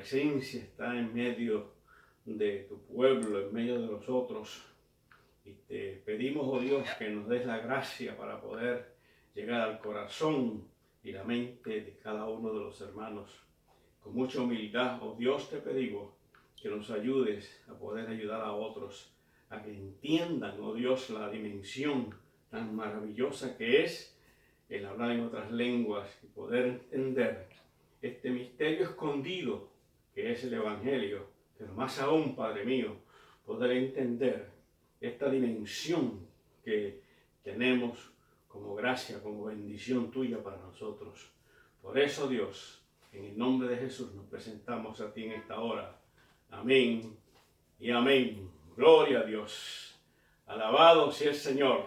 presencia está en medio de tu pueblo, en medio de nosotros. Y te pedimos, oh Dios, que nos des la gracia para poder llegar al corazón y la mente de cada uno de los hermanos. Con mucha humildad, oh Dios, te pedimos que nos ayudes a poder ayudar a otros, a que entiendan, oh Dios, la dimensión tan maravillosa que es el hablar en otras lenguas y poder entender este misterio escondido que es el Evangelio, pero más aún, Padre mío, poder entender esta dimensión que tenemos como gracia, como bendición tuya para nosotros. Por eso, Dios, en el nombre de Jesús nos presentamos a ti en esta hora. Amén y amén. Gloria a Dios. Alabado sea el Señor.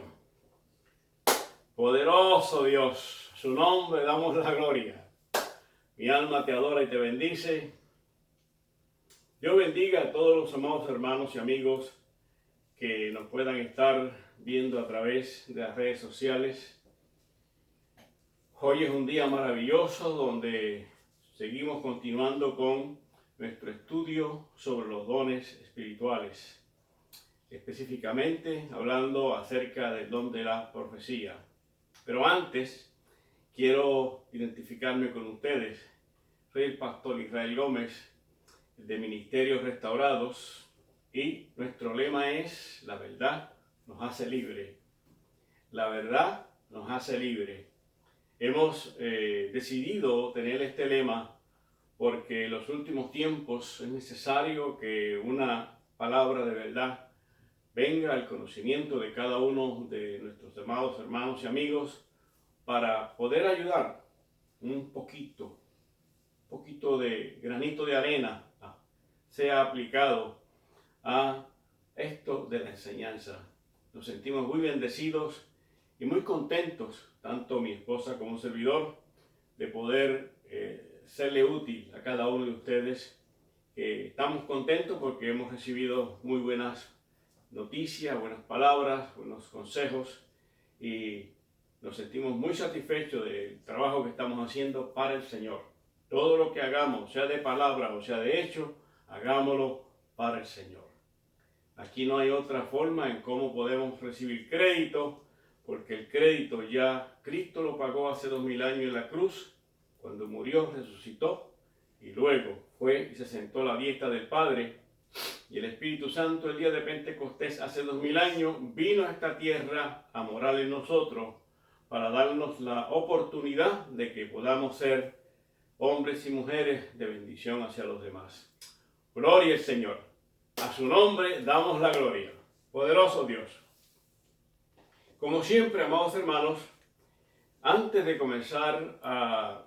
Poderoso Dios, a su nombre damos la gloria. Mi alma te adora y te bendice. Dios bendiga a todos los amados hermanos y amigos que nos puedan estar viendo a través de las redes sociales. Hoy es un día maravilloso donde seguimos continuando con nuestro estudio sobre los dones espirituales, específicamente hablando acerca del don de la profecía. Pero antes quiero identificarme con ustedes. Soy el pastor Israel Gómez de Ministerios Restaurados y nuestro lema es: la verdad nos hace libre. La verdad nos hace libre. Hemos decidido tener este lema porque en los últimos tiempos es necesario que una palabra de verdad venga al conocimiento de cada uno de nuestros amados hermanos y amigos para poder ayudar un poquito de granito de arena sea aplicado a esto de la enseñanza. Nos sentimos muy bendecidos y muy contentos, tanto mi esposa como un servidor, de poder serle útil a cada uno de ustedes. Estamos contentos porque hemos recibido muy buenas noticias, buenas palabras, buenos consejos y nos sentimos muy satisfechos del trabajo que estamos haciendo para el Señor. Todo lo que hagamos, sea de palabra o sea de hecho, hagámoslo para el Señor. Aquí no hay otra forma en cómo podemos recibir crédito, porque el crédito ya Cristo lo pagó hace 2000 años en la cruz, cuando murió, resucitó, y luego fue y se sentó a la diestra del Padre, y el Espíritu Santo el día de Pentecostés hace 2000 años vino a esta tierra a morar en nosotros para darnos la oportunidad de que podamos ser hombres y mujeres de bendición hacia los demás. Gloria al Señor. A su nombre damos la gloria. Poderoso Dios. Como siempre, amados hermanos, antes de comenzar a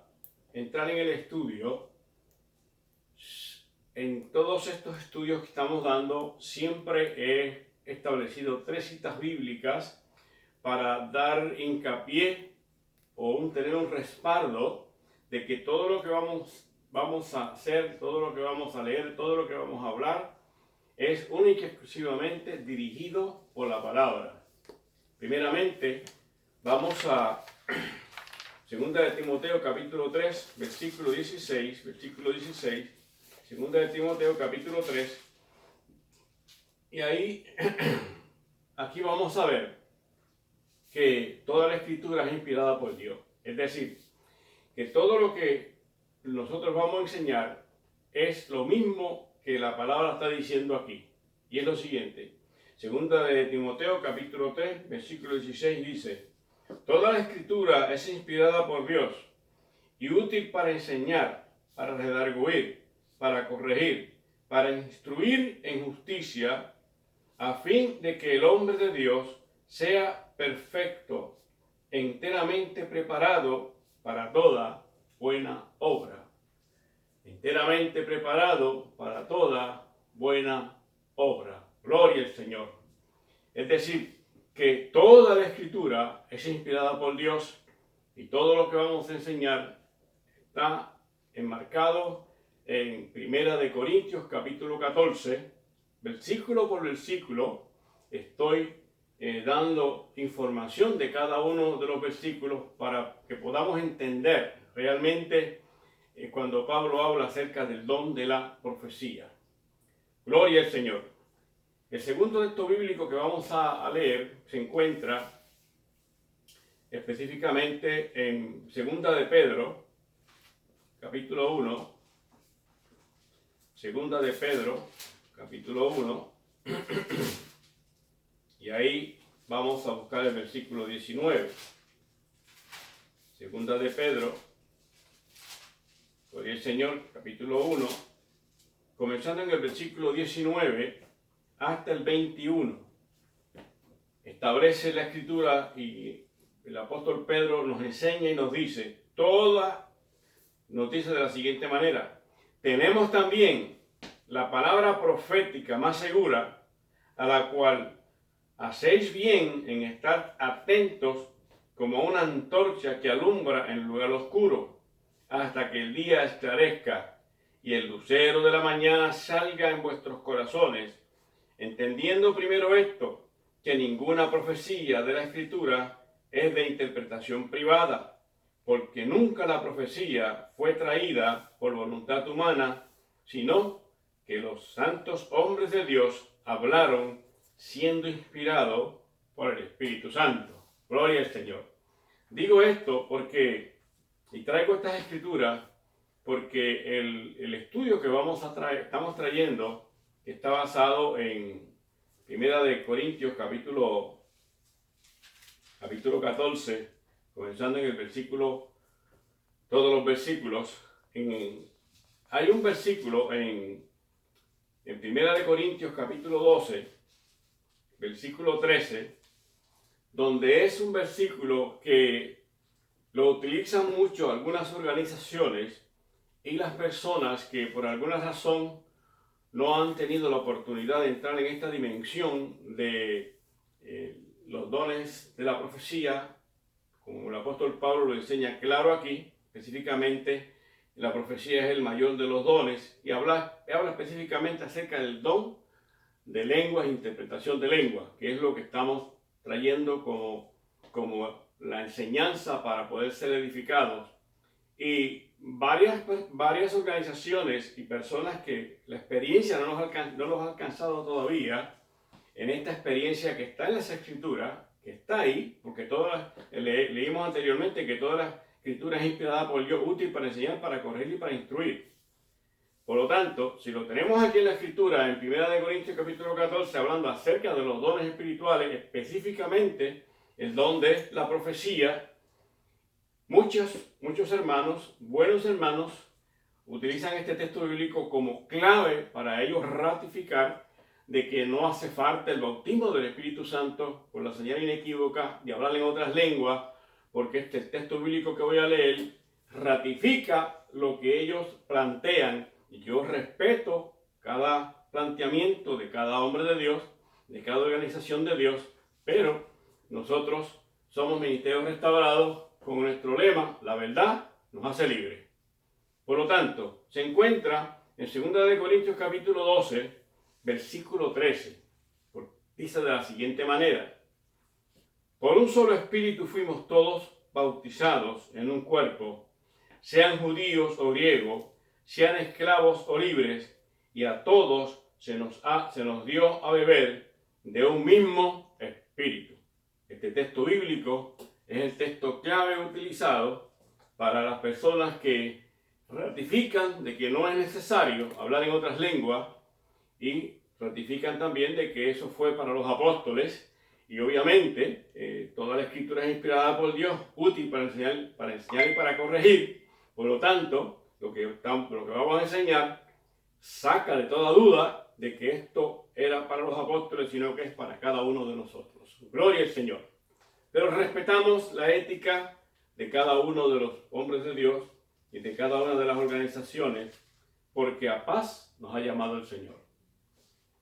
entrar en el estudio, en todos estos estudios que estamos dando, siempre he establecido 3 citas bíblicas para dar hincapié o tener un respaldo de que todo lo que vamos a hacer, todo lo que vamos a leer, todo lo que vamos a hablar, es única y exclusivamente dirigido por la palabra. Primeramente, vamos a 2 de Timoteo capítulo 3, versículo 16, 2 de Timoteo capítulo 3, y ahí, aquí vamos a ver que toda la escritura es inspirada por Dios. Es decir, que todo lo que nosotros vamos a enseñar es lo mismo que la palabra está diciendo aquí. Y es lo siguiente. 2 de Timoteo capítulo 3, versículo 16 dice: toda la escritura es inspirada por Dios y útil para enseñar, para redarguir, para corregir, para instruir en justicia, a fin de que el hombre de Dios sea perfecto, enteramente preparado para toda buena obra. Enteramente preparado para toda buena obra. Gloria al Señor. Es decir, que toda la escritura es inspirada por Dios y todo lo que vamos a enseñar está enmarcado en 1 de Corintios capítulo 14, versículo por versículo. Estoy dando información de cada uno de los versículos para que podamos entender realmente cuando Pablo habla acerca del don de la profecía. Gloria al Señor. El segundo texto bíblico que vamos a leer se encuentra específicamente en Segunda de Pedro, capítulo 1. Segunda de Pedro, capítulo 1. Y ahí vamos a buscar el versículo 19. Segunda de Pedro, gloria al Señor, capítulo 1, comenzando en el versículo 19 hasta el 21. Establece la escritura y el apóstol Pedro nos enseña y nos dice, nos dice de la siguiente manera: tenemos también la palabra profética más segura, a la cual hacéis bien en estar atentos como una antorcha que alumbra en lugar oscuro, hasta que el día esclarezca y el lucero de la mañana salga en vuestros corazones, entendiendo primero esto, que ninguna profecía de la Escritura es de interpretación privada, porque nunca la profecía fue traída por voluntad humana, sino que los santos hombres de Dios hablaron siendo inspirados por el Espíritu Santo. Gloria al Señor. Digo esto y traigo estas escrituras porque el estudio que estamos trayendo, que está basado en Primera de Corintios capítulo 14, comenzando en el versículo, todos los versículos, hay un versículo en Primera de Corintios capítulo 12, versículo 13, donde es un versículo que lo utilizan mucho algunas organizaciones y las personas que por alguna razón no han tenido la oportunidad de entrar en esta dimensión de los dones de la profecía, como el apóstol Pablo lo enseña claro aquí. Específicamente, la profecía es el mayor de los dones y habla específicamente acerca del don de lenguas e interpretación de lenguas, que es lo que estamos trayendo como la enseñanza para poder ser edificados. Y varias organizaciones y personas que la experiencia no los ha alcanzado todavía en esta experiencia que está en las escrituras, que está ahí, porque leímos anteriormente que toda la escritura es inspirada por Dios, útil para enseñar, para corregir y para instruir. Por lo tanto, si lo tenemos aquí en la escritura, en 1 Corintios capítulo 14, hablando acerca de los dones espirituales, específicamente el don de la profecía, muchos hermanos, buenos hermanos, utilizan este texto bíblico como clave para ellos ratificar de que no hace falta el bautismo del Espíritu Santo por la señal inequívoca de hablar en otras lenguas, porque este texto bíblico que voy a leer ratifica lo que ellos plantean. Y yo respeto cada planteamiento de cada hombre de Dios, de cada organización de Dios, pero nosotros somos ministerios restaurados con nuestro lema: la verdad nos hace libres. Por lo tanto, se encuentra en 2 Corintios capítulo 12, versículo 13. Dice de la siguiente manera: por un solo espíritu fuimos todos bautizados en un cuerpo, sean judíos o griegos, sean esclavos o libres, y a todos se nos dio a beber de un mismo espíritu. Este texto bíblico es el texto clave utilizado para las personas que ratifican de que no es necesario hablar en otras lenguas y ratifican también de que eso fue para los apóstoles. Y obviamente toda la escritura es inspirada por Dios, útil para enseñar y para corregir. Por lo tanto, lo que vamos a enseñar saca de toda duda de que esto era para los apóstoles, sino que es para cada uno de nosotros. Gloria al Señor. Pero respetamos la ética de cada uno de los hombres de Dios y de cada una de las organizaciones, porque a paz nos ha llamado el Señor.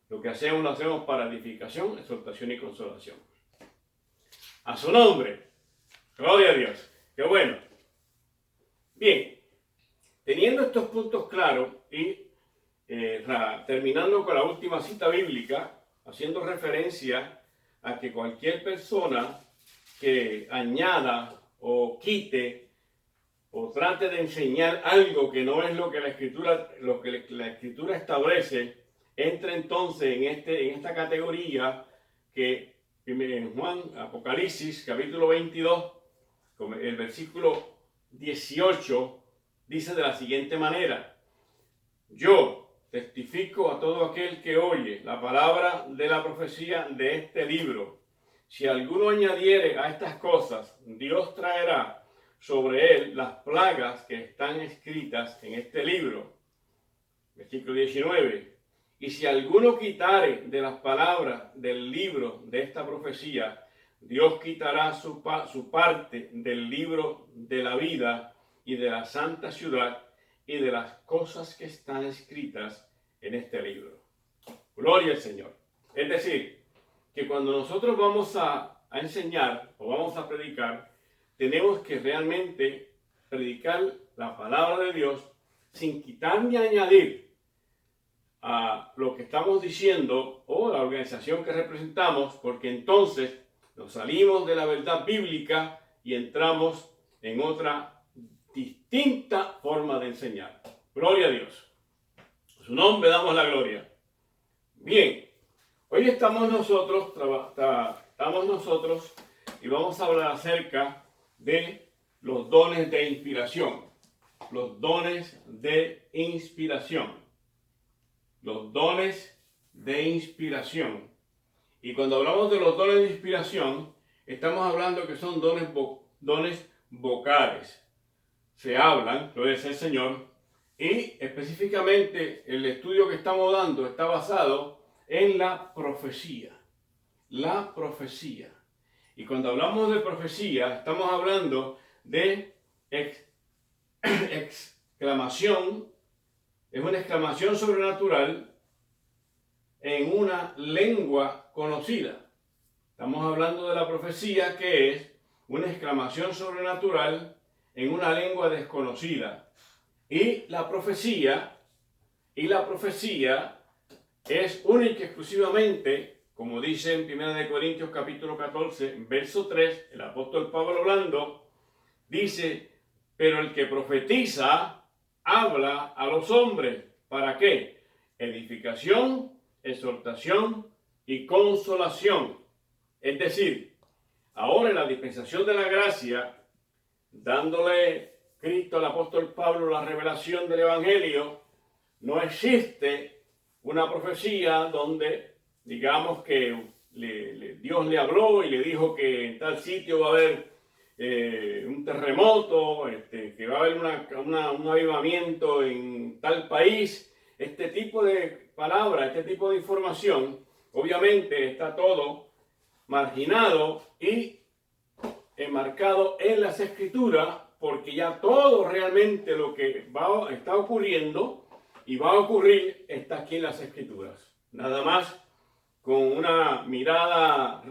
Lo que hacemos lo hacemos para edificación, exhortación y consolación. A su nombre. Gloria a Dios. ¡Qué bueno! Bien. Teniendo estos puntos claros y terminando con la última cita bíblica, haciendo referencia a que cualquier persona que añada o quite o trate de enseñar algo que no es lo que la escritura establece, entra entonces en esta categoría que en Juan, Apocalipsis, capítulo 22, el versículo 18, dice de la siguiente manera: yo testifico a todo aquel que oye la palabra de la profecía de este libro. Si alguno añadiere a estas cosas, Dios traerá sobre él las plagas que están escritas en este libro. Versículo 19. Y si alguno quitare de las palabras del libro de esta profecía, Dios quitará su parte del libro de la vida y de la santa ciudad y de las cosas que están escritas en este libro. Gloria al Señor. Es decir, que cuando nosotros vamos a enseñar o vamos a predicar, tenemos que realmente predicar la palabra de Dios sin quitar ni añadir a lo que estamos diciendo o la organización que representamos, porque entonces nos salimos de la verdad bíblica y entramos en otra distinta forma de enseñar. Gloria a Dios. En su nombre damos la gloria. Bien, hoy estamos nosotros y vamos a hablar acerca de los dones de inspiración. Los dones de inspiración. Los dones de inspiración. Y cuando hablamos de los dones de inspiración, estamos hablando que son dones vocales. Se hablan, lo dice el Señor, y específicamente el estudio que estamos dando está basado en la profecía. La profecía. Y cuando hablamos de profecía, estamos hablando de exclamación. Es una exclamación sobrenatural en una lengua conocida. Estamos hablando de la profecía, que es una exclamación sobrenatural en una lengua desconocida. Y la profecía es única y exclusivamente, como dice en 1 Corintios capítulo 14, verso 3, el apóstol Pablo hablando, dice: pero el que profetiza habla a los hombres. ¿Para qué? Edificación, exhortación y consolación. Es decir, ahora en la dispensación de la gracia, dándole Cristo al apóstol Pablo la revelación del Evangelio, no existe una profecía donde digamos que Dios le habló y le dijo que en tal sitio va a haber un terremoto, que va a haber un avivamiento en tal país. Este tipo de palabras, este tipo de información, obviamente está todo marginado y enmarcado en las Escrituras, porque ya todo realmente lo que está ocurriendo y va a ocurrir está aquí en las Escrituras. Nada más con una mirada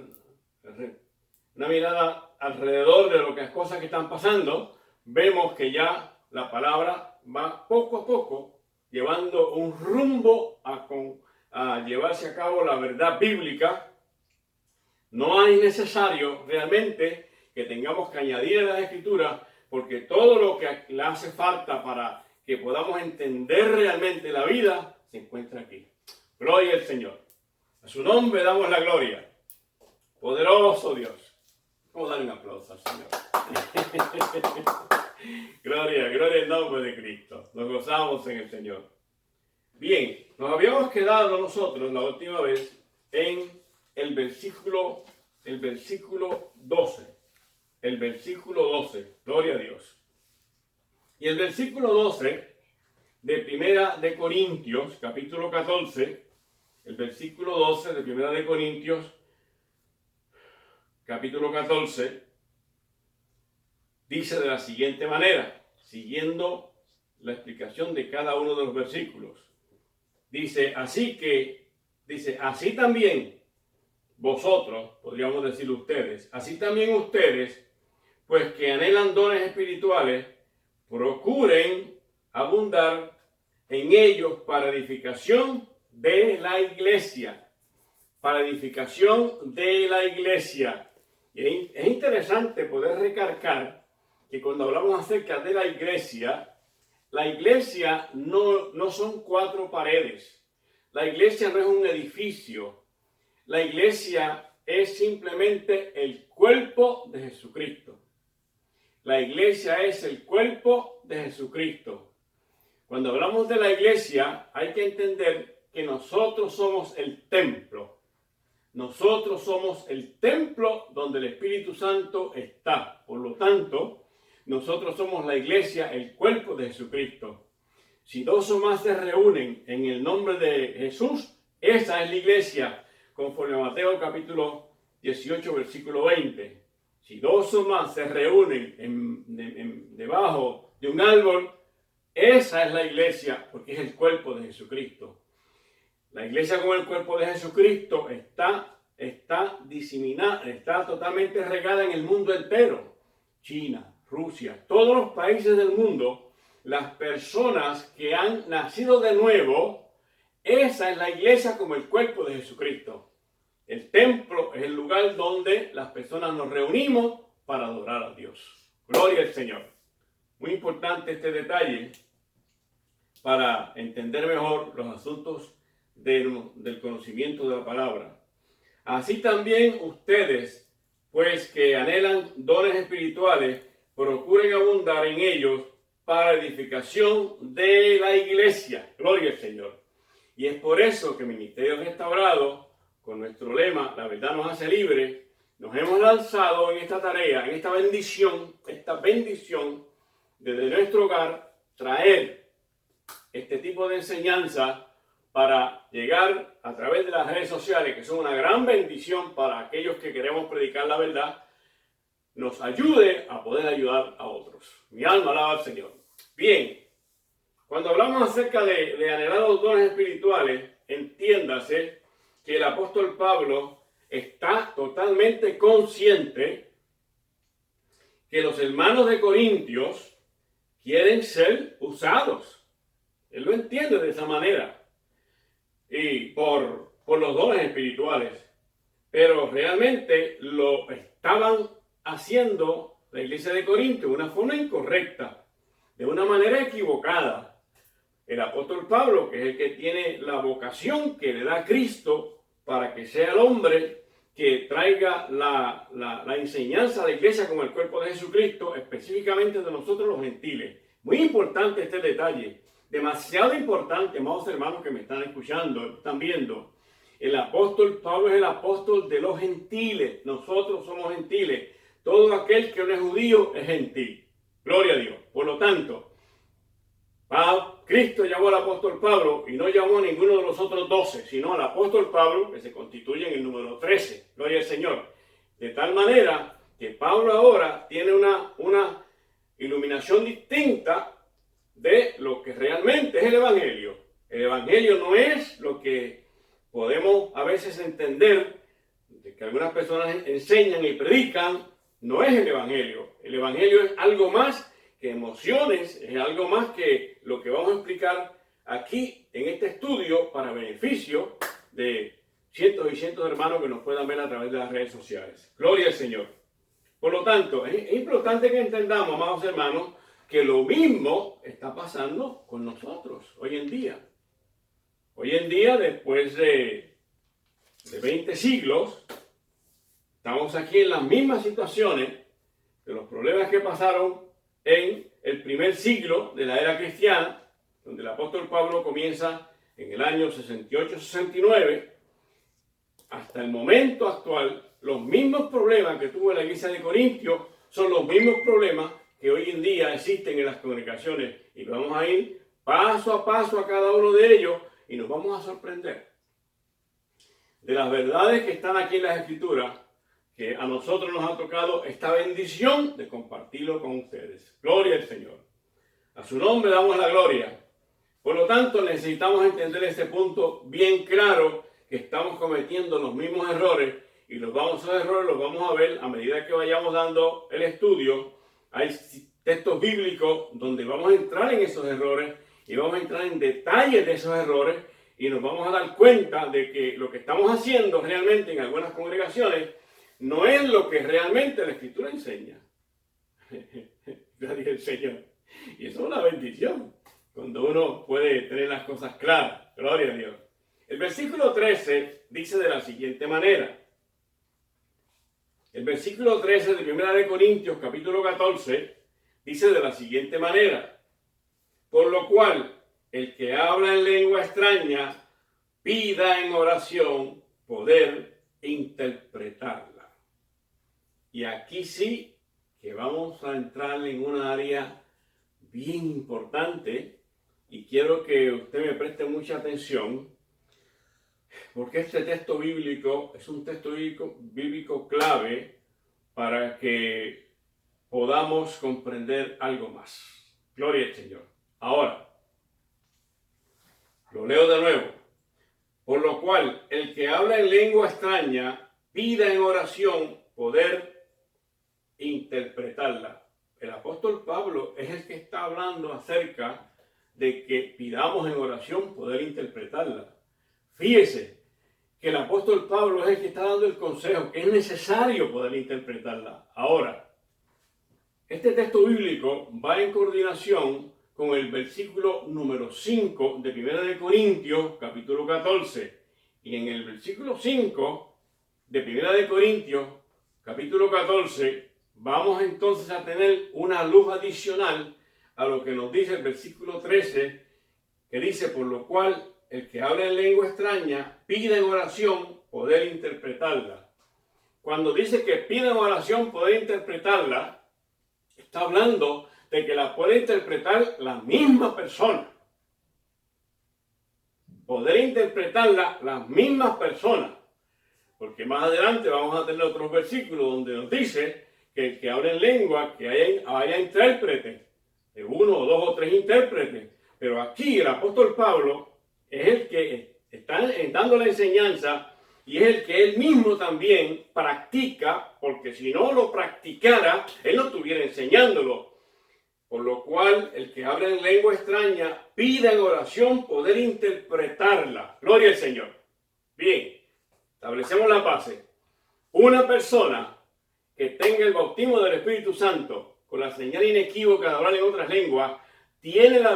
alrededor de las cosas que están pasando, vemos que ya la palabra va poco a poco llevando un rumbo a llevarse a cabo la verdad bíblica. No es necesario realmente que tengamos que añadir a las Escrituras, porque todo lo que le hace falta para que podamos entender realmente la vida se encuentra aquí. Gloria al Señor. A su nombre damos la gloria. Poderoso Dios. Vamos a darle un aplauso al Señor. Gloria al nombre de Cristo. Nos gozamos en el Señor. Bien, nos habíamos quedado nosotros la última vez en el versículo 12. El versículo 12. Gloria a Dios. Y el versículo 12 de Primera de Corintios, capítulo 14, el versículo 12 de Primera de Corintios, capítulo 14, dice de la siguiente manera, siguiendo la explicación de cada uno de los versículos. Dice, así también vosotros, podríamos decir ustedes, así también ustedes, pues que anhelan dones espirituales, procuren abundar en ellos para edificación de la iglesia. Para edificación de la iglesia. Y es interesante poder recalcar que cuando hablamos acerca de la iglesia no son cuatro paredes. La iglesia no es un edificio. La iglesia es simplemente el cuerpo de Jesucristo. La iglesia es el cuerpo de Jesucristo. Cuando hablamos de la iglesia, hay que entender que nosotros somos el templo. Nosotros somos el templo donde el Espíritu Santo está. Por lo tanto, nosotros somos la iglesia, el cuerpo de Jesucristo. Si dos o más se reúnen en el nombre de Jesús, esa es la iglesia, conforme a Mateo capítulo 18, versículo 20. Si dos o más se reúnen debajo de un árbol, esa es la iglesia, porque es el cuerpo de Jesucristo. La iglesia como el cuerpo de Jesucristo está diseminada, está totalmente regada en el mundo entero. China, Rusia, todos los países del mundo, las personas que han nacido de nuevo, esa es la iglesia como el cuerpo de Jesucristo. El templo es el lugar donde las personas nos reunimos para adorar a Dios. Gloria al Señor. Muy importante este detalle para entender mejor los asuntos del conocimiento de la palabra. Así también ustedes, pues que anhelan dones espirituales, procuren abundar en ellos para edificación de la iglesia. Gloria al Señor. Y es por eso que Ministerio Restaurado, con nuestro lema, la verdad nos hace libres, nos hemos lanzado en esta tarea, en esta bendición desde nuestro hogar, traer este tipo de enseñanza para llegar a través de las redes sociales, que son una gran bendición para aquellos que queremos predicar la verdad, nos ayude a poder ayudar a otros. Mi alma alaba al Señor. Bien, cuando hablamos acerca de anhelar los dones espirituales, entiéndase que el apóstol Pablo está totalmente consciente que los hermanos de Corintios quieren ser usados. Él lo entiende de esa manera. Y por los dones espirituales. Pero realmente lo estaban haciendo la iglesia de Corinto de una forma incorrecta, de una manera equivocada. El apóstol Pablo, que es el que tiene la vocación que le da Cristo para que sea el hombre que traiga la enseñanza de la iglesia como el cuerpo de Jesucristo, específicamente de nosotros los gentiles. Muy importante este detalle, demasiado importante, amados hermanos que me están escuchando, están viendo. El apóstol Pablo es el apóstol de los gentiles, nosotros somos gentiles. Todo aquel que no es judío es gentil. Gloria a Dios. Por lo tanto, Cristo llamó al apóstol Pablo y no llamó a ninguno de los otros 12, sino al apóstol Pablo, que se constituye en el número 13. Gloria al Señor. De tal manera que Pablo ahora tiene una iluminación distinta de lo que realmente es el Evangelio. El Evangelio no es lo que podemos a veces entender, de que algunas personas enseñan y predican, no es el Evangelio. El Evangelio es algo más que emociones, es algo más que lo que vamos a explicar aquí en este estudio para beneficio de cientos y cientos de hermanos que nos puedan ver a través de las redes sociales. Gloria al Señor. Por lo tanto, es importante que entendamos, amados hermanos, que lo mismo está pasando con nosotros hoy en día. Hoy en día, después de 20 siglos, estamos aquí en las mismas situaciones de los problemas que pasaron en el primer siglo de la era cristiana, donde el apóstol Pablo comienza en el año 68-69, hasta el momento actual. Los mismos problemas que tuvo la iglesia de Corintio son los mismos problemas que hoy en día existen en las congregaciones, y vamos a ir paso a paso a cada uno de ellos y nos vamos a sorprender de las verdades que están aquí en las Escrituras, que a nosotros nos ha tocado esta bendición de compartirlo con ustedes. Gloria al Señor. A su nombre damos la gloria. Por lo tanto, necesitamos entender este punto bien claro, que estamos cometiendo los mismos errores, y esos errores los vamos a ver a medida que vayamos dando el estudio. Hay textos bíblicos donde vamos a entrar en esos errores y vamos a entrar en detalles de esos errores, y nos vamos a dar cuenta de que lo que estamos haciendo realmente en algunas congregaciones no es lo que realmente la Escritura enseña. Gloria al Señor. Y eso es una bendición, cuando uno puede tener las cosas claras. Gloria a Dios. El versículo 13 dice de la siguiente manera. El versículo 13 de 1 de Corintios, capítulo 14, dice de la siguiente manera. Por lo cual, el que habla en lengua extraña, pida en oración poder interpretarla. Y aquí sí que vamos a entrar en una área bien importante y quiero que usted me preste mucha atención porque este texto bíblico es un texto bíblico clave para que podamos comprender algo más. Gloria al Señor. Ahora, lo leo de nuevo. Por lo cual, el que habla en lengua extraña, pida en oración poder interpretarla. El apóstol Pablo es el que está hablando acerca de que pidamos en oración poder interpretarla. Fíjese que el apóstol Pablo es el que está dando el consejo, que es necesario poder interpretarla. Ahora, este texto bíblico va en coordinación con el versículo número 5 de 1 de Corintios, capítulo 14. Y en el versículo 5 de 1 de Corintios, capítulo 14, vamos entonces a tener una luz adicional a lo que nos dice el versículo 13, que dice, por lo cual el que habla en lengua extraña pide en oración poder interpretarla. Cuando dice que pide en oración poder interpretarla, está hablando de que la puede interpretar la misma persona. Poder interpretarla las mismas personas. Porque más adelante vamos a tener otros versículos donde nos dice que el que habla en lengua, que haya intérpretes, de uno o dos o tres intérpretes. Pero aquí el apóstol Pablo es el que está dando la enseñanza y es el que él mismo también practica, porque si no lo practicara, él no estuviera enseñándolo. Por lo cual, el que habla en lengua extraña, pida en oración poder interpretarla. Gloria al Señor. Bien, establecemos la base. Una persona que tenga el bautismo del Espíritu Santo, con la señal inequívoca de hablar en otras lenguas, tiene la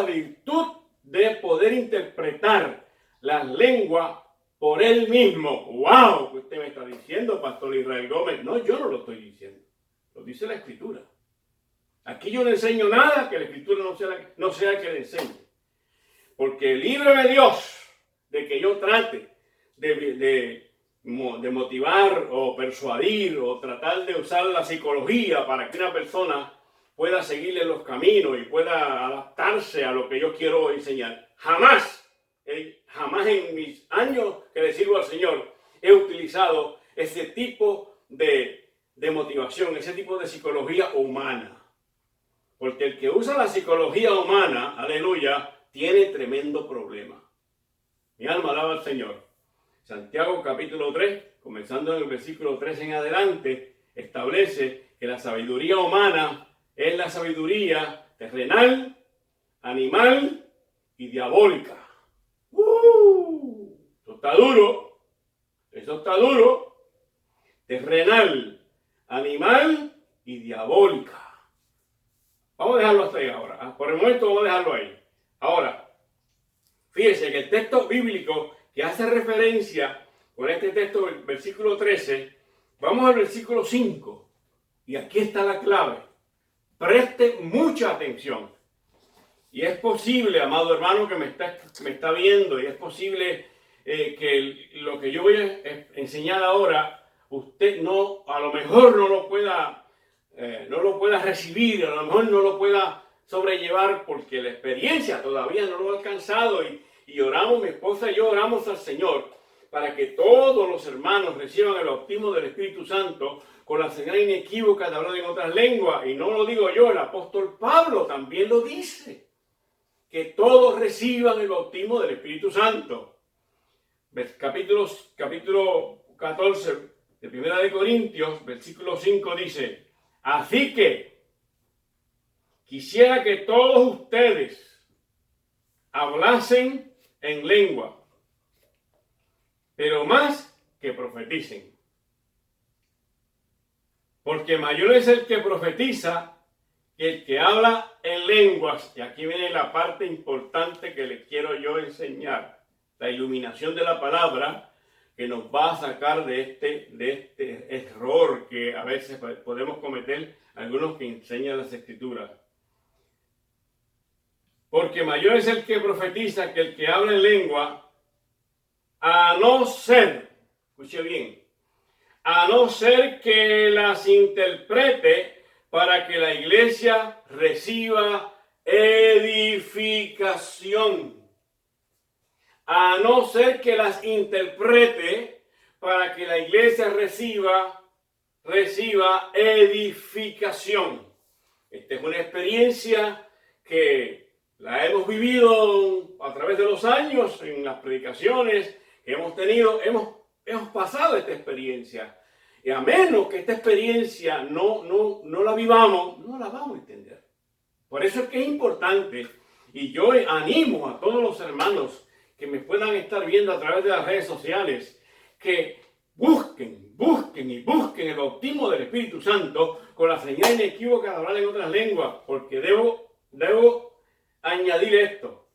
virtud de poder interpretar las lenguas por él mismo. ¡Wow! ¿Qué usted me está diciendo, Pastor Israel Gómez? No, yo no lo estoy diciendo. Lo dice la Escritura. Aquí yo no enseño nada que la Escritura no sea que le enseñe. Porque líbreme Dios de que yo trate de motivar o persuadir o tratar de usar la psicología para que una persona pueda seguirle los caminos y pueda adaptarse a lo que yo quiero enseñar. Jamás en mis años que le sirvo al Señor he utilizado ese tipo de motivación, ese tipo de psicología humana. Porque el que usa la psicología humana, aleluya, tiene tremendo problema. Mi alma alaba al Señor. Santiago capítulo 3, comenzando en el versículo 3 en adelante, establece que la sabiduría humana es la sabiduría terrenal, animal y diabólica. Eso está duro. Eso está duro. Terrenal, animal y diabólica. Vamos a dejarlo hasta ahí ahora. Por el momento vamos a dejarlo ahí. Ahora, fíjese que el texto bíblico que hace referencia con este texto, el versículo 13, vamos al versículo 5. Y aquí está la clave. Preste mucha atención. Y es posible, amado hermano que me está viendo, y es posible que lo que yo voy a enseñar ahora, usted a lo mejor no lo pueda recibir, a lo mejor no lo pueda sobrellevar porque la experiencia todavía no lo ha alcanzado y oramos, mi esposa y yo oramos al Señor para que todos los hermanos reciban el bautismo del Espíritu Santo con la señal inequívoca de hablar en otras lenguas. Y no lo digo yo, el apóstol Pablo también lo dice, que todos reciban el bautismo del Espíritu Santo. Capítulo 14 de 1 de Corintios, versículo 5 dice, así que quisiera que todos ustedes hablasen en lengua, pero más que profeticen. Porque mayor es el que profetiza que el que habla en lenguas. Y aquí viene la parte importante que les quiero yo enseñar. La iluminación de la palabra que nos va a sacar de este error que a veces podemos cometer algunos que enseñan las Escrituras. Porque mayor es el que profetiza que el que habla en lengua, a no ser, escuche bien, a no ser que las interprete para que la iglesia reciba edificación. A no ser que las interprete para que la iglesia reciba edificación. Esta es una experiencia que la hemos vivido a través de los años en las predicaciones que hemos tenido. Hemos pasado esta experiencia. Y a menos que esta experiencia no la vivamos, no la vamos a entender. Por eso es que es importante, y yo animo a todos los hermanos que me puedan estar viendo a través de las redes sociales, que busquen el bautismo del Espíritu Santo con la señal inequívoca de hablar en otras lenguas, porque debo añadir esto.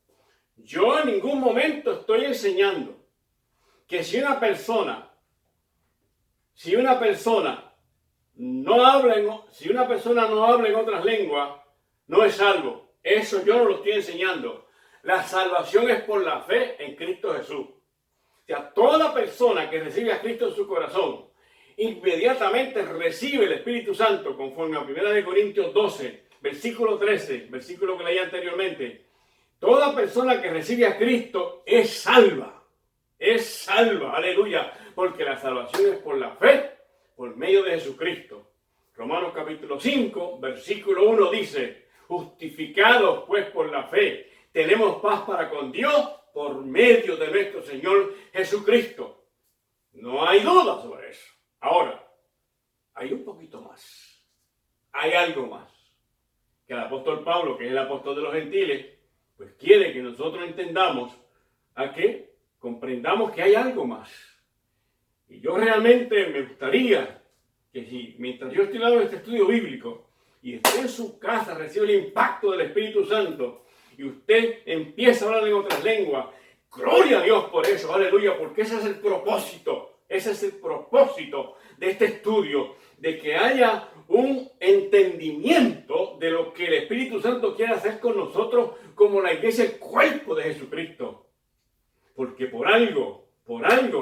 Yo en ningún momento estoy enseñando que si una persona no habla en otras lenguas, no es salvo. Eso yo no lo estoy enseñando. La salvación es por la fe en Cristo Jesús. O sea, toda persona que recibe a Cristo en su corazón, inmediatamente recibe el Espíritu Santo, conforme a 1 Corintios 12, versículo 13, versículo que leí anteriormente. Toda persona que recibe a Cristo es salva. Es salva, aleluya, porque la salvación es por la fe, por medio de Jesucristo. Romanos capítulo 5, versículo 1 dice: justificados pues por la fe, tenemos paz para con Dios por medio de nuestro Señor Jesucristo. No hay duda sobre eso. Ahora, hay un poquito más. Hay algo más. Que el apóstol Pablo, que es el apóstol de los gentiles, pues quiere que nosotros entendamos a que comprendamos que hay algo más. Y yo realmente me gustaría que si mientras yo estoy dando este estudio bíblico y usted en su casa recibe el impacto del Espíritu Santo y usted empieza a hablar en otras lenguas, gloria a Dios por eso, aleluya, porque ese es el propósito de este estudio, de que haya un entendimiento de lo que el Espíritu Santo quiere hacer con nosotros como la iglesia, el cuerpo de Jesucristo. Porque por algo,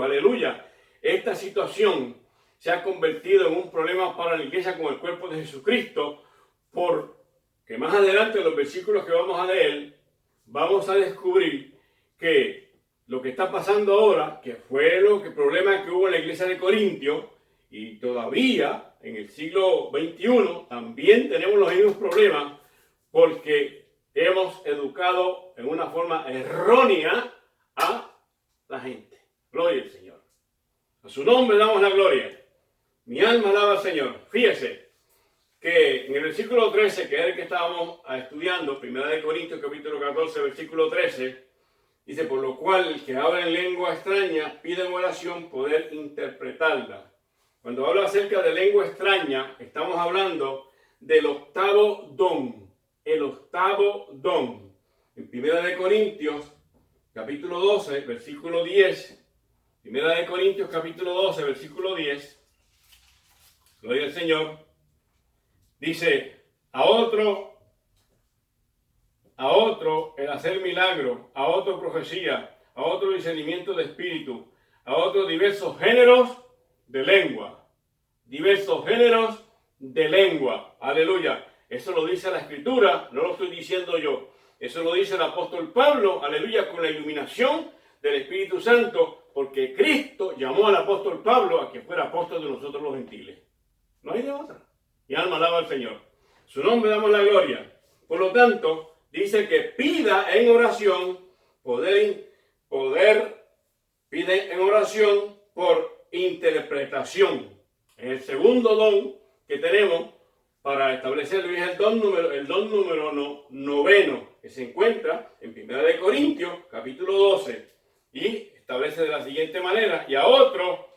aleluya, esta situación se ha convertido en un problema para la iglesia con el cuerpo de Jesucristo, porque más adelante en los versículos que vamos a leer, vamos a descubrir que lo que está pasando ahora, que fue el problema que hubo en la iglesia de Corintios, y todavía en el siglo XXI también tenemos los mismos problemas, porque hemos educado en una forma errónea a la gente. Gloria al Señor. A su nombre damos la gloria. Mi alma alaba al Señor. Fíjese que en el versículo 13, que es el que estábamos estudiando, 1 Corintios capítulo 14, versículo 13, dice: por lo cual el que habla en lengua extraña pide en oración poder interpretarla. Cuando habla acerca de lengua extraña, estamos hablando del octavo don. El octavo don. En 1 Corintios capítulo 12, versículo 10. 1 Corintios capítulo 12, versículo 10. Gloria al Señor. Dice: a otro el hacer milagro, a otro profecía, a otro discernimiento de espíritu, a otros diversos géneros de lengua. Diversos géneros de lengua. Aleluya. Eso lo dice la Escritura, no lo estoy diciendo yo. Eso lo dice el apóstol Pablo, aleluya, con la iluminación del Espíritu Santo, porque Cristo llamó al apóstol Pablo a que fuera apóstol de nosotros los gentiles. No hay de otra. Mi alma alaba al Señor. Su nombre damos la gloria. Por lo tanto, dice que pida en oración pide en oración por interpretación. Es el segundo don que tenemos para establecerlo, y es el don número noveno, que se encuentra en 1 Corintios capítulo 12, y establece de la siguiente manera: y a otro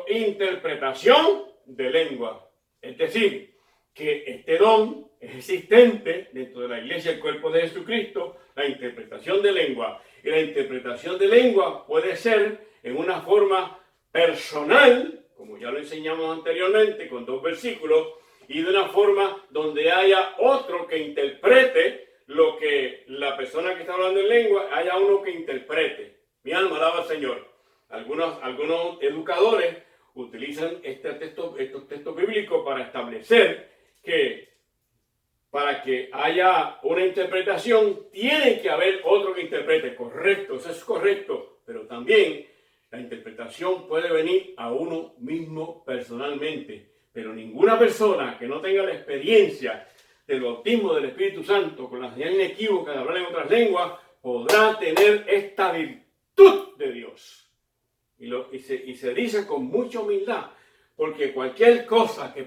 interpretación de lengua. Es decir, que este don es existente dentro de la iglesia, el cuerpo de Jesucristo, la interpretación de lengua. Y la interpretación de lengua puede ser en una forma personal, como ya lo enseñamos anteriormente con 2 versículos, y de una forma donde haya otro que interprete lo que la persona que está hablando en lengua, haya uno que interprete. Mi alma alaba al Señor. Algunos educadores utilizan estos textos bíblicos para establecer que para que haya una interpretación tiene que haber otro que interprete. Correcto, eso es correcto, pero también la interpretación puede venir a uno mismo personalmente, pero ninguna persona que no tenga la experiencia del bautismo del Espíritu Santo con la señal inequívoca de hablar en otras lenguas podrá tener esta virtud de Dios. Y se dice con mucha humildad, porque cualquier cosa que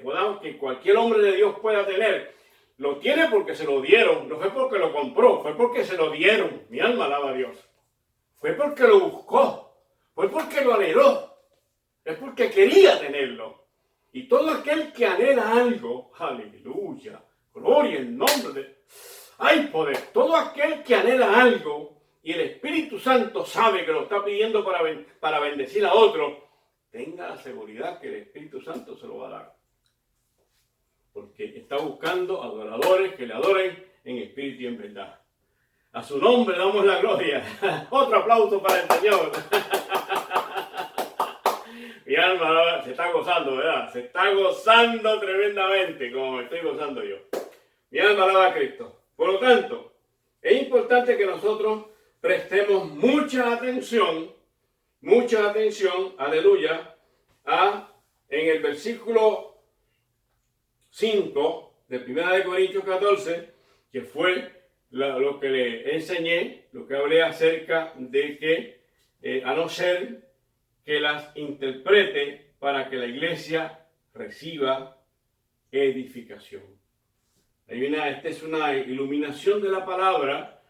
cualquier hombre de Dios pueda tener, lo tiene porque se lo dieron, no fue porque lo compró, fue porque se lo dieron. Mi alma alaba a Dios. Fue porque lo buscó, fue porque lo anheló, es porque quería tenerlo. Y todo aquel que anhela algo, aleluya, gloria en nombre de... ¡Hay poder! Todo aquel que anhela algo y el Espíritu Santo sabe que lo está pidiendo para bendecir a otro, tenga la seguridad que el Espíritu Santo se lo va a dar. Porque está buscando adoradores que le adoren en espíritu y en verdad. A su nombre damos la gloria. Otro aplauso para el Señor. Mi alma se está gozando, ¿verdad? Se está gozando tremendamente, como me estoy gozando yo. Mi alma alaba a Cristo. Por lo tanto, es importante que nosotros prestemos mucha atención, aleluya, en el versículo 5 de 1 Corintios 14, que fue lo que le enseñé, lo que hablé acerca de que a no ser que las interprete para que la iglesia reciba edificación. Esta es una iluminación de la palabra.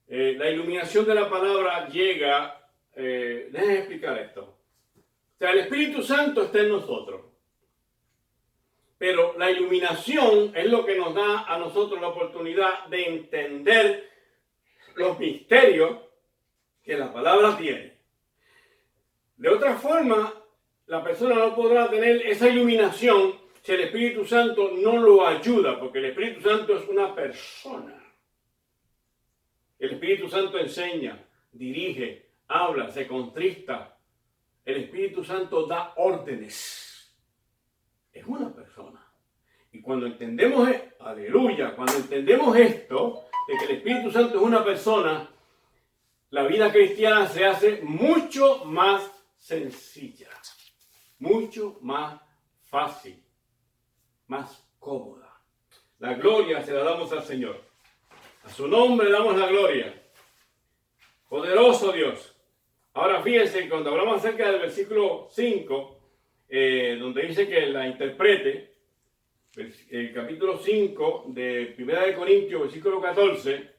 La iluminación de la palabra llega, déjenme explicar esto. O sea, el Espíritu Santo está en nosotros. Pero la iluminación es lo que nos da a nosotros la oportunidad de entender los misterios que la palabra tiene. De otra forma, la persona no podrá tener esa iluminación si el Espíritu Santo no lo ayuda, porque el Espíritu Santo es una persona. El Espíritu Santo enseña, dirige, habla, se contrista. El Espíritu Santo da órdenes. Es una persona. Y cuando entendemos, aleluya, cuando entendemos esto, de que el Espíritu Santo es una persona, la vida cristiana se hace mucho más sencilla, mucho más fácil, más cómoda. La gloria se la damos al Señor. A su nombre damos la gloria. Poderoso Dios. Ahora fíjense, cuando hablamos acerca del versículo 5, donde dice que la interprete, el capítulo 5 de 1 Corintios, versículo 14,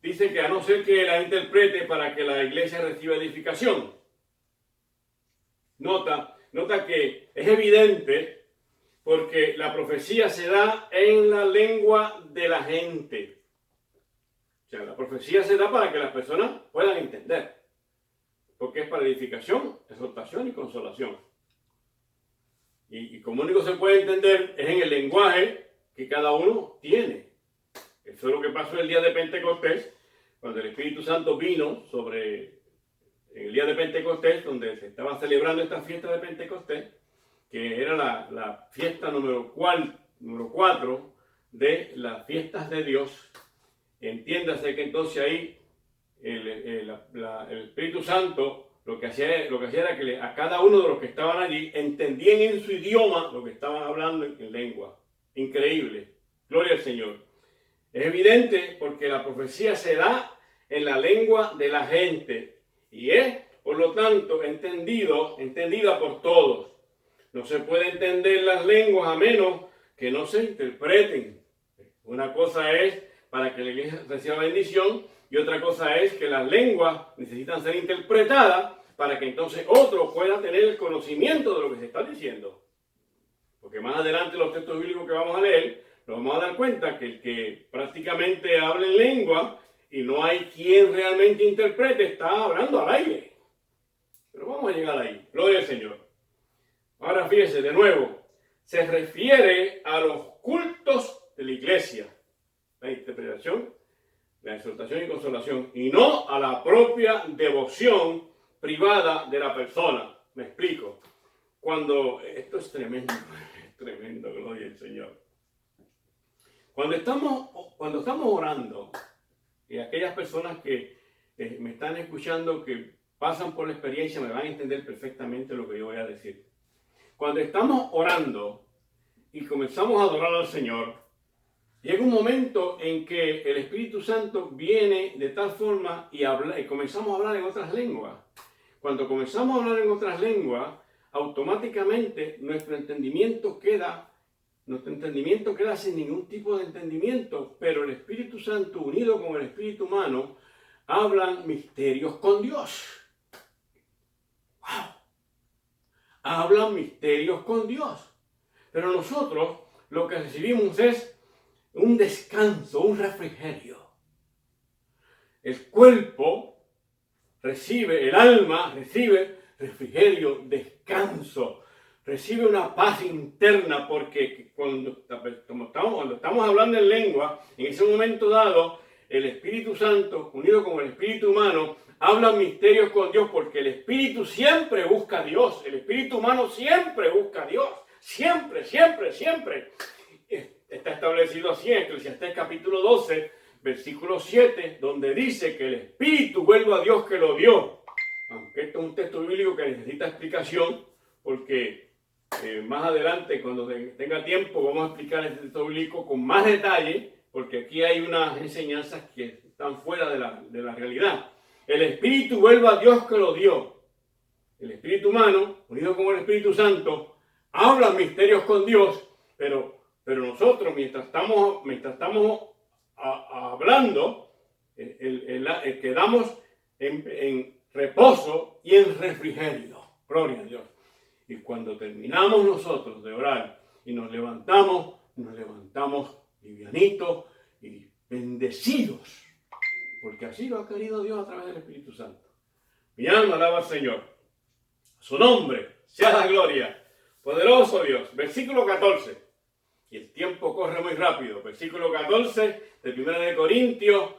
dice que a no ser que la interprete para que la iglesia reciba edificación. Nota que es evidente porque la profecía se da en la lengua de la gente. O sea, la profecía se da para que las personas puedan entender. Porque es para edificación, exhortación y consolación. Y como único se puede entender es en el lenguaje que cada uno tiene. Eso es lo que pasó el día de Pentecostés, cuando el Espíritu Santo vino en el día de Pentecostés, donde se estaba celebrando esta fiesta de Pentecostés, que era la fiesta número 4 de las fiestas de Dios. Entiéndase que entonces ahí el Espíritu Santo lo que hacía era que a cada uno de los que estaban allí entendían en su idioma lo que estaban hablando en lengua. Increíble. Gloria al Señor. Es evidente porque la profecía se da en la lengua de la gente y es, por lo tanto, entendida por todos. No se puede entender las lenguas a menos que no se interpreten. Una cosa es para que la iglesia reciba bendición y otra cosa es que las lenguas necesitan ser interpretadas para que entonces otro pueda tener el conocimiento de lo que se está diciendo. Porque más adelante los textos bíblicos que vamos a leer, nos vamos a dar cuenta que el que prácticamente habla en lengua y no hay quien realmente interprete, está hablando al aire. Pero vamos a llegar ahí. Gloria al Señor. Ahora fíjese, de nuevo, se refiere a los cultos de la iglesia. La interpretación, la exhortación y consolación, y no a la propia devoción privada de la persona. Me explico. Esto es tremendo, gloria al Señor. Cuando estamos orando, y aquellas personas que me están escuchando, que pasan por la experiencia, me van a entender perfectamente lo que yo voy a decir. Cuando estamos orando y comenzamos a adorar al Señor, llega un momento en que el Espíritu Santo viene de tal forma y comenzamos a hablar en otras lenguas. Cuando comenzamos a hablar en otras lenguas, automáticamente nuestro entendimiento queda sin ningún tipo de entendimiento, pero el Espíritu Santo unido con el Espíritu humano hablan misterios con Dios. ¡Wow! Hablan misterios con Dios. Pero nosotros lo que recibimos es un descanso, un refrigerio. El cuerpo recibe, el alma recibe refrigerio, descanso, recibe una paz interna, porque cuando estamos hablando en lengua, en ese momento dado, el Espíritu Santo, unido con el Espíritu humano, hablan misterios con Dios, porque el Espíritu siempre busca a Dios, el Espíritu humano siempre busca a Dios, siempre, siempre, siempre. Está establecido así en Eclesiastés capítulo 12, versículo 7, donde dice que el Espíritu vuelve a Dios que lo dio. Aunque esto es un texto bíblico que necesita explicación, porque más adelante, cuando tenga tiempo, vamos a explicar este texto bíblico con más detalle, porque aquí hay unas enseñanzas que están fuera de la realidad. El Espíritu vuelve a Dios que lo dio. El Espíritu humano, unido con el Espíritu Santo, habla misterios con Dios, pero nosotros, mientras estamos hablando, quedamos en reposo y en refrigerio. Gloria a Dios. Y cuando terminamos nosotros de orar y nos levantamos livianitos y bendecidos, porque así lo ha querido Dios a través del Espíritu Santo. Mi alma alaba al Señor. Su nombre sea la gloria. Poderoso Dios. Versículo 14. Y el tiempo corre muy rápido. Versículo 14 de 1 Corintios,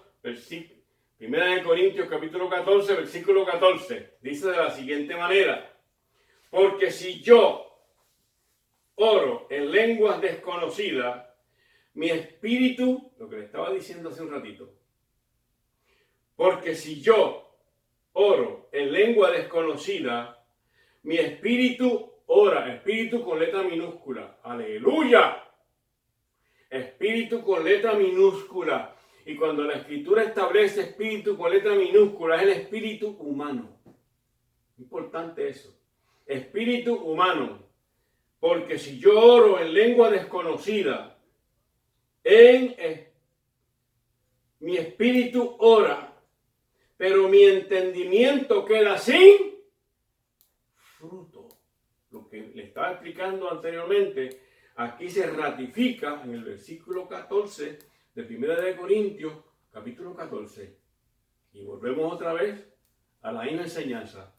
capítulo 14, versículo 14. Dice de la siguiente manera: porque si yo oro en lenguas desconocidas, mi espíritu, lo que le estaba diciendo hace un ratito, porque si yo oro en lengua desconocida, mi espíritu ora, espíritu con letra minúscula, aleluya, espíritu con letra minúscula. Y cuando la Escritura establece espíritu con letra minúscula, es el espíritu humano. Importante eso. Espíritu humano. Porque si yo oro en lengua desconocida, mi espíritu ora, pero mi entendimiento queda sin fruto. Lo que le estaba explicando anteriormente, aquí se ratifica en el versículo 14 de 1 Corintios, capítulo 14. Y volvemos otra vez a la misma enseñanza.